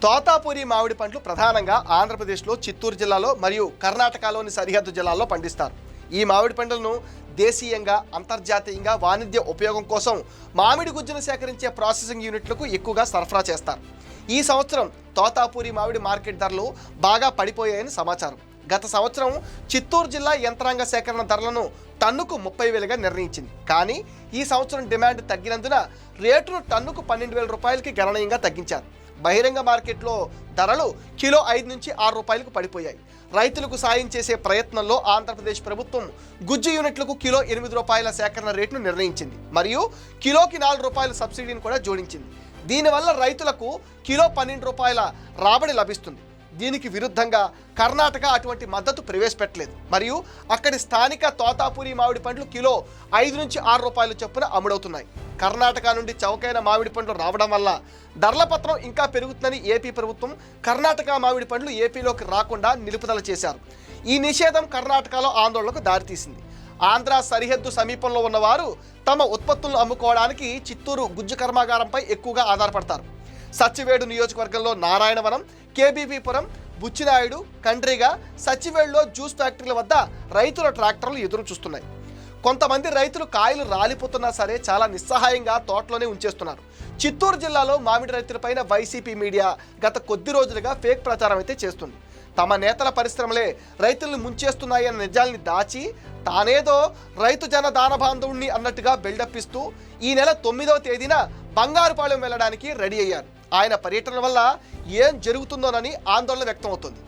తోతాపురి మామిడి పండ్లు ప్రధానంగా ఆంధ్రప్రదేశ్లో చిత్తూరు జిల్లాలో మరియు కర్ణాటకలోని సరిహద్దు జిల్లాల్లో పండిస్తారు. ఈ మామిడి పండ్లను దేశీయంగా అంతర్జాతీయంగా వాణిజ్య ఉపయోగం కోసం మామిడి గుజ్జును సేకరించే ప్రాసెసింగ్ యూనిట్లకు ఎక్కువగా సరఫరా చేస్తారు. ఈ సంవత్సరం తోతాపురి మామిడి మార్కెట్ ధరలు బాగా పడిపోయాయని సమాచారం. గత సంవత్సరం చిత్తూరు జిల్లా యంత్రాంగ సేకరణ ధరలను టన్నుకు 30,000గా నిర్ణయించింది. కానీ ఈ సంవత్సరం డిమాండ్ తగ్గినందున రేటును టన్నుకు 12,000 రూపాయలకి గణనీయంగా తగ్గించారు. బహిరంగ మార్కెట్లో ధరలు కిలో 5 నుంచి 6 రూపాయలకు పడిపోయాయి. రైతులకు సాయం చేసే ప్రయత్నంలో ఆంధ్రప్రదేశ్ ప్రభుత్వం గుజ్జు యూనిట్లకు కిలో 8 రూపాయల సేకరణ రేటును నిర్ణయించింది మరియు కిలోకి 4 రూపాయల సబ్సిడీని కూడా జోడించింది. దీనివల్ల రైతులకు కిలో 12 రూపాయల రాబడి లభిస్తుంది. దీనికి విరుద్ధంగా కర్ణాటక అటువంటి మద్దతు ప్రవేశపెట్టలేదు మరియు అక్కడి స్థానిక తోతాపురి మామిడి పండ్లు కిలో 5 నుంచి 6 రూపాయల చొప్పున అమ్ముడవుతున్నాయి. కర్ణాటక నుండి చౌకైన మామిడి పండ్లు రావడం వల్ల ధరల పత్రం ఇంకా పెరుగుతుందని ఏపీ ప్రభుత్వం కర్ణాటక మామిడి పండ్లు ఏపీలోకి రాకుండా నిలుపుదల చేశారు. ఈ నిషేధం కర్ణాటకలో ఆందోళనకు దారితీసింది. ఆంధ్ర సరిహద్దు సమీపంలో ఉన్నవారు తమ ఉత్పత్తులను అమ్ముకోవడానికి చిత్తూరు గుజ్జు కర్మాగారంపై ఎక్కువగా ఆధారపడతారు. సచ్చివేడు నియోజకవర్గంలో నారాయణవనం, కేబీపీపురం, బుచ్చినాయుడు, కండ్రిగా, సచ్చివేడులో జ్యూస్ ఫ్యాక్టరీల వద్ద రైతుల ట్రాక్టర్లు ఎదురు చూస్తున్నాయి. కొంతమంది రైతులు కాయలు రాలిపోతున్నా సరే చాలా నిస్సహాయంగా తోటలోనే ఉంచేస్తున్నారు. చిత్తూరు జిల్లాలో మామిడి రైతులపైన వైసీపీ మీడియా గత కొద్ది రోజులుగా ఫేక్ ప్రచారం అయితే చేస్తుంది. తమ నేతల పరిశ్రమలే రైతులను ముంచేస్తున్నాయన్న నిజాల్ని దాచి తానేదో రైతు జన దాన బాంధవుణ్ణి అన్నట్టుగా బిల్డప్ ఇస్తూ ఈ నెల 9వ తేదీన బంగారుపాలెం వెళ్ళడానికి రెడీ అయ్యారు. ఆయన పర్యటన వల్ల ఏం జరుగుతుందోనని ఆందోళన వ్యక్తమవుతుంది.